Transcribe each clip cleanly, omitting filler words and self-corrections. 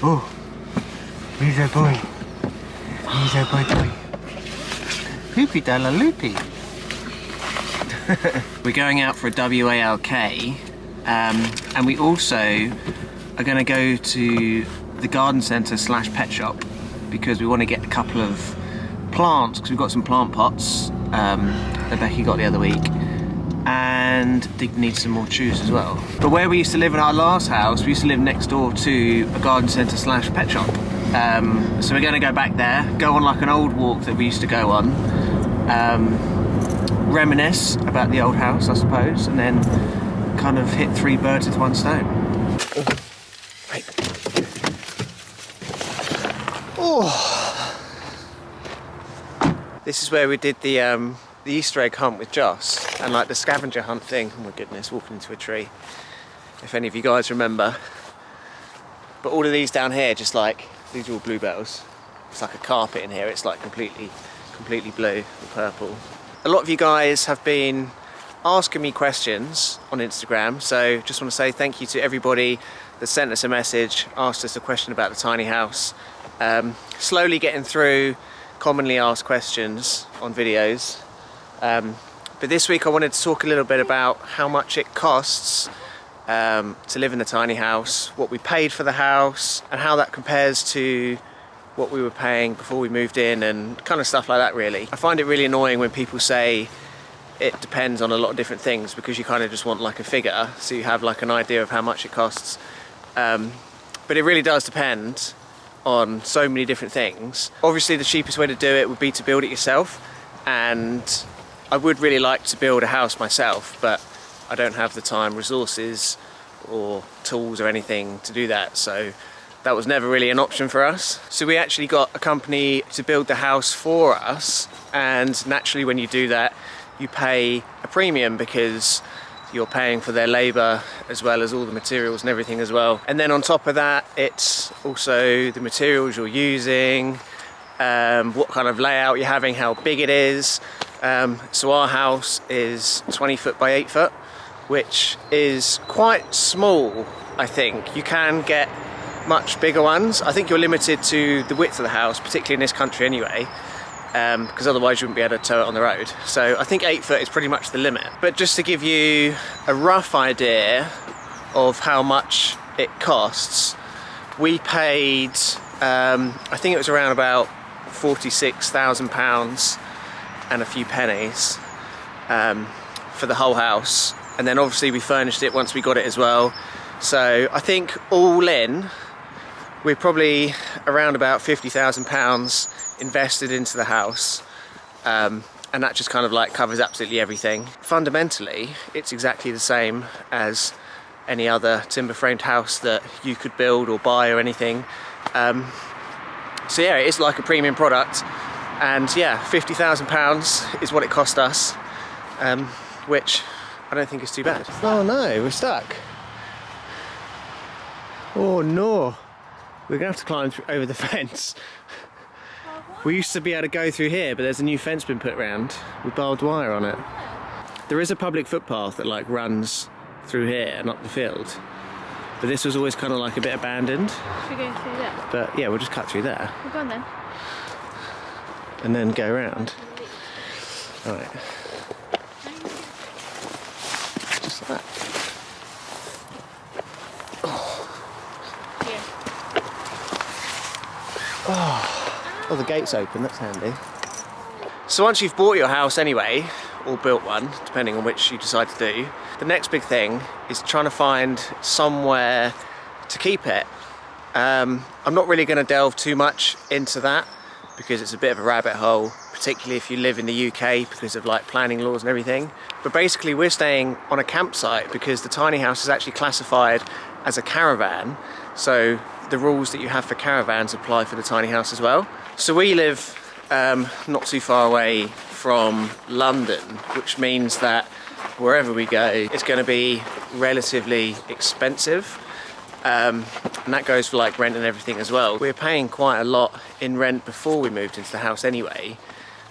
Oh, he's a boy. He's a boy. Loopy dalla loopy. We're going out for a WALK, and we also are going to go to the garden centre / pet shop because we want to get a couple of plants, because we've got some plant pots that Becky got the other week, and they need some more chews as well. But where we used to live in our last house, we used to live next door to a garden centre / pet shop. So we're going to go back there, go on like an old walk that we used to go on, reminisce about the old house, I suppose, and then kind of hit 3 birds with 1 stone. Oh, right. Oh. This is where we did the Easter egg hunt with Joss, and like the scavenger hunt thing. Oh my goodness, walking into a tree. If any of you guys remember. But all of these down here, just like, these are all bluebells. It's like a carpet in here. It's like completely blue and purple. A lot of you guys have been asking me questions on Instagram, so just want to say thank you to everybody that sent us a message, asked us a question about the tiny house. Slowly getting through commonly asked questions on videos. But this week I wanted to talk a little bit about how much it costs to live in the tiny house, what we paid for the house, and how that compares to what we were paying before we moved in, and kind of stuff like that really. I find it really annoying when people say it depends on a lot of different things, because you kind of just want like a figure so you have like an idea of how much it costs. But it really does depend on so many different things. Obviously the cheapest way to do it would be to build it yourself, and I would really like to build a house myself, but I don't have the time, resources or tools or anything to do that, so that was never really an option for us. So we actually got a company to build the house for us, and naturally when you do that you pay a premium because you're paying for their labour as well as all the materials and everything as well. And then on top of that, it's also the materials you're using, what kind of layout you're having, how big it is. So our house is 20 foot by 8 foot, which is quite small, I think. You can get much bigger ones. I think you're limited to the width of the house, particularly in this country anyway, because otherwise you wouldn't be able to tow it on the road. So I think 8 foot is pretty much the limit. But just to give you a rough idea of how much it costs, we paid, I think it was around about £46,000 and a few pennies for the whole house. And then obviously we furnished it once we got it as well. So I think all in, we're probably around about £50,000 invested into the house, and that just kind of like covers absolutely everything. Fundamentally, it's exactly the same as any other timber framed house that you could build or buy or anything. So yeah, it is like a premium product, and yeah, £50,000 is what it cost us, which I don't think is too bad. Oh no, we're stuck. Oh no. We're going to have to climb over the fence. We used to be able to go through here, but there's a new fence been put around with barbed wire on it. There is a public footpath that like runs through here and up the field, but this was always kind of like a bit abandoned. Should we go through there? But yeah, we'll just cut through there. We'll go on then. And then go around. Alright. Just like that. Oh, the gate's open, that's handy. So once you've bought your house anyway, or built one, depending on which you decide to do, the next big thing is trying to find somewhere to keep it. I'm not really going to delve too much into that because it's a bit of a rabbit hole, particularly if you live in the UK because of like planning laws and everything. But basically we're staying on a campsite because the tiny house is actually classified as a caravan, so the rules that you have for caravans apply for the tiny house as well. So we live not too far away from London, which means that wherever we go, it's going to be relatively expensive. And that goes for like rent and everything as well. We're paying quite a lot in rent before we moved into the house anyway.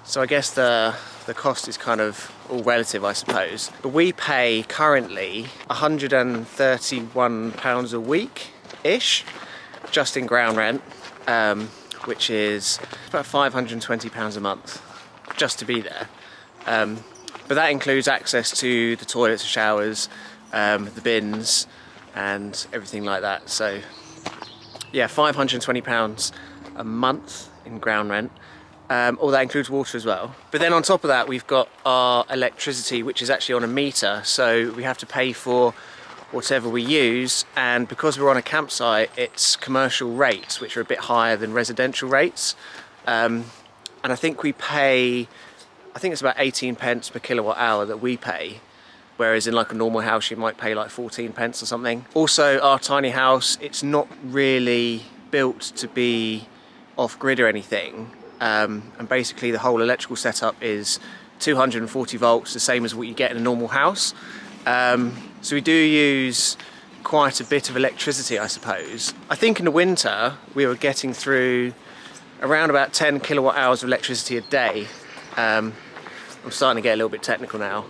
So I guess the cost is kind of all relative, I suppose. But we pay currently £131 a week-ish. just in ground rent, which is about £520 a month just to be there. But that includes access to the toilets, the showers, the bins and everything like that. So yeah, £520 a month in ground rent. All that includes water as well. But then on top of that, we've got our electricity, which is actually on a meter. So we have to pay for whatever we use. And because we're on a campsite, it's commercial rates, which are a bit higher than residential rates. And I think we pay, I think it's about 18 pence per kilowatt hour that we pay. Whereas in like a normal house, you might pay like 14 pence or something. Also, our tiny house, it's not really built to be off-grid or anything. And basically the whole electrical setup is 240 volts, the same as what you get in a normal house. So we do use quite a bit of electricity, I suppose. I think in the winter we were getting through around about 10 kilowatt hours of electricity a day. I'm starting to get a little bit technical now.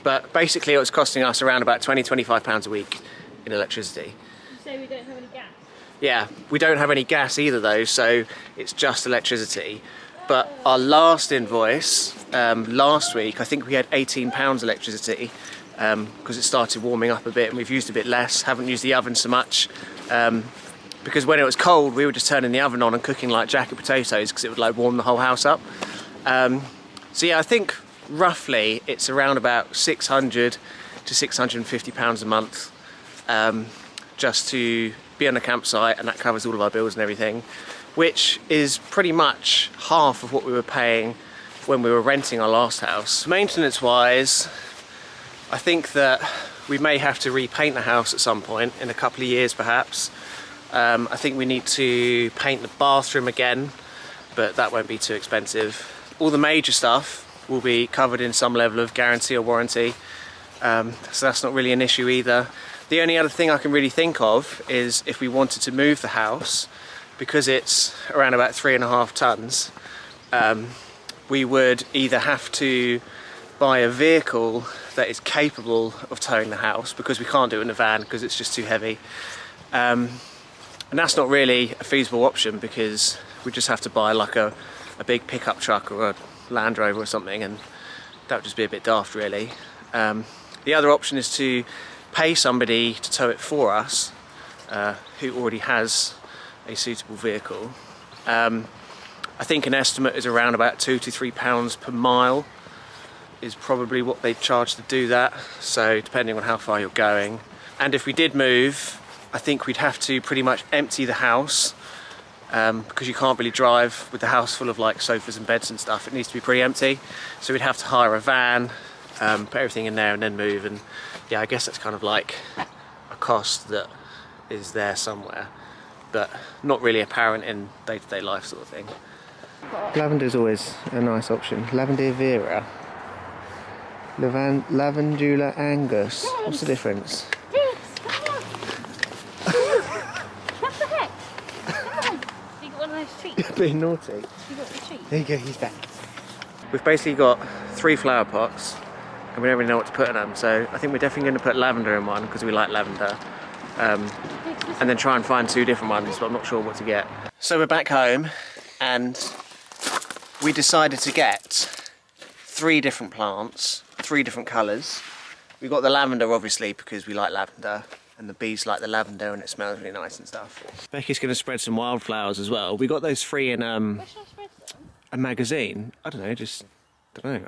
But basically it was costing us around about £20–25 a week in electricity. You say we don't have any gas? Yeah, we don't have any gas either though, so it's just electricity. But our last invoice, last week, I think we had £18 electricity because it started warming up a bit and we've used a bit less, haven't used the oven so much. Because when it was cold, we were just turning the oven on and cooking like jacket potatoes because it would like warm the whole house up. So yeah, I think roughly it's around about £600 to £650 a month just to be on a campsite, and that covers all of our bills and everything, which is pretty much half of what we were paying when we were renting our last house. Maintenance wise, I think that we may have to repaint the house at some point in a couple of years perhaps. I think we need to paint the bathroom again, but that won't be too expensive. All the major stuff will be covered in some level of guarantee or warranty, so that's not really an issue either. The only other thing I can really think of is if we wanted to move the house, because it's around about 3.5 tons, we would either have to buy a vehicle that is capable of towing the house, because we can't do it in a van because it's just too heavy. And that's not really a feasible option because we just have to buy like a big pickup truck or a Land Rover or something, and that would just be a bit daft really. The other option is to pay somebody to tow it for us who already has a suitable vehicle. I think an estimate is around about £2 to £3 per mile is probably what they charge to do that, so depending on how far you're going. And if we did move, I think we'd have to pretty much empty the house because you can't really drive with the house full of like sofas and beds and stuff. It needs to be pretty empty, so we'd have to hire a van, put everything in there and then move. And yeah, I guess that's kind of like a cost that is there somewhere, but not really apparent in day-to-day life sort of thing. Lavender's always a nice option. Lavender Vera. Lavandula Angus. What's the difference? What the heck? Come on. You got one of those treats? Being naughty. You got the treat? There you go, he's back. We've basically got 3 flower pots and we don't really know what to put in them, so I think we're definitely going to put lavender in one because we like lavender. And then try and find 2 different ones, but I'm not sure what to get. So we're back home and we decided to get 3 different plants, 3 different colours. We got the lavender obviously because we like lavender and the bees like the lavender and it smells really nice and stuff. Becky's going to spread some wildflowers as well. We got those 3 in Where should I spread them? a magazine. I don't know, I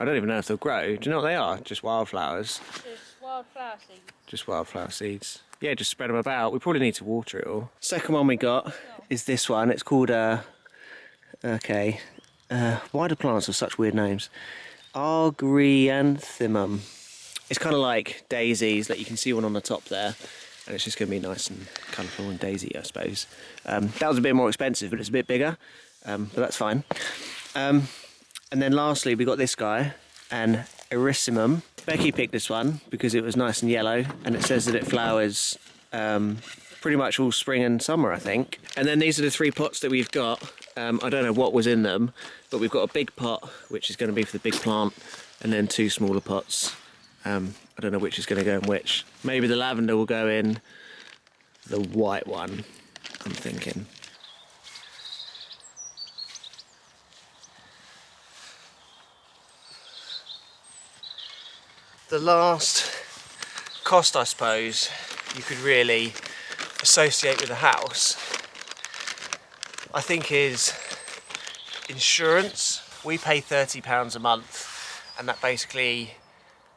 don't even know if they'll grow. Do you know what they are? Just wildflowers. Just wildflower seeds. Just wildflower seeds. Yeah, just spread them about. We probably need to water it all. Second one we got is this one. It's called, why do plants have such weird names? Argrianthemum. It's kind of like daisies, like you can see one on the top there. And it's just going to be nice and colourful and daisy, I suppose. That was a bit more expensive, but it's a bit bigger. But that's fine. And then lastly, we got this guy, an Erissimum. Becky picked this one because it was nice and yellow, and it says that it flowers pretty much all spring and summer, I think. And then these are the 3 pots that we've got. I don't know what was in them, but we've got a big pot, which is going to be for the big plant, and then 2 smaller pots. I don't know which is going to go in which. Maybe the lavender will go in the white one, I'm thinking. the last cost, I suppose, you could really associate with a house, I think, is insurance. We pay £30 a month, and that basically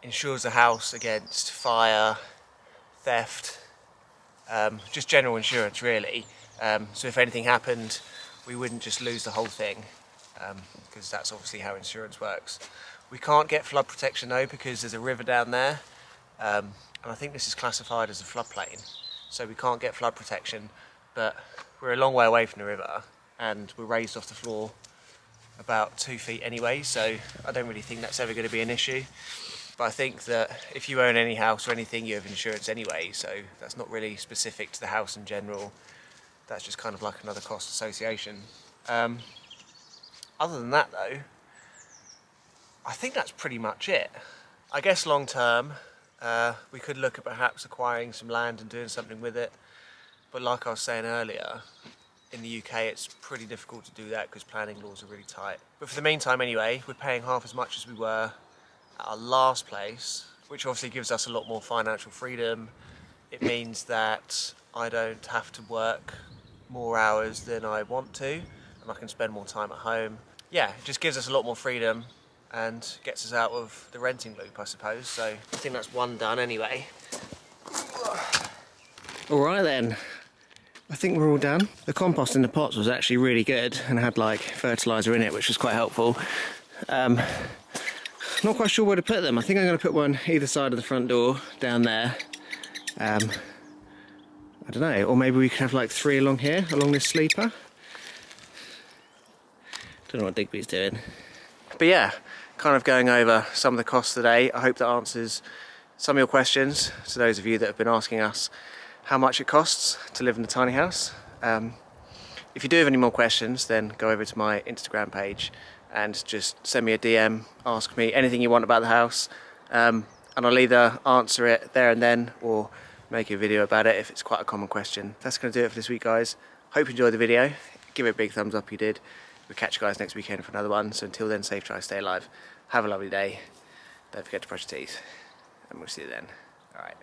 insures the house against fire, theft, just general insurance really. So if anything happened, we wouldn't just lose the whole thing, because that's obviously how insurance works. We can't get flood protection though, because there's a river down there, and I think this is classified as a floodplain, so we can't get flood protection, but we're a long way away from the river and we're raised off the floor about 2 feet anyway, so I don't really think that's ever going to be an issue. But I think that if you own any house or anything, you have insurance anyway, so that's not really specific to the house in general. That's just kind of like another cost association. Other than that though, I think that's pretty much it. I guess long term, we could look at perhaps acquiring some land and doing something with it, but like I was saying earlier, in the UK it's pretty difficult to do that because planning laws are really tight. But for the meantime anyway, we're paying half as much as we were at our last place, which obviously gives us a lot more financial freedom. It means that I don't have to work more hours than I want to, and I can spend more time at home. Yeah, it just gives us a lot more freedom and gets us out of the renting loop, I suppose. So I think that's one done anyway. Alright then, I think we're all done. The compost in the pots was actually really good and had like fertiliser in it, which was quite helpful. Not quite sure where to put them. I think I'm going to put one either side of the front door down there. I don't know, or maybe we could have like 3 along here, along this sleeper. Don't know what Digby's doing. But yeah, kind of going over some of the costs today. I hope that answers some of your questions, to those of you that have been asking us how much it costs to live in a tiny house. If you do have any more questions, then go over to my Instagram page and just send me a DM, ask me anything you want about the house, and I'll either answer it there and then or make a video about it if it's quite a common question. That's going to do it for this week, guys. Hope you enjoyed the video. Give it a big thumbs up if you did. We'll catch you guys next weekend for another one. So until then, safe try, stay alive. Have a lovely day. Don't forget to brush your teeth, and we'll see you then. All right.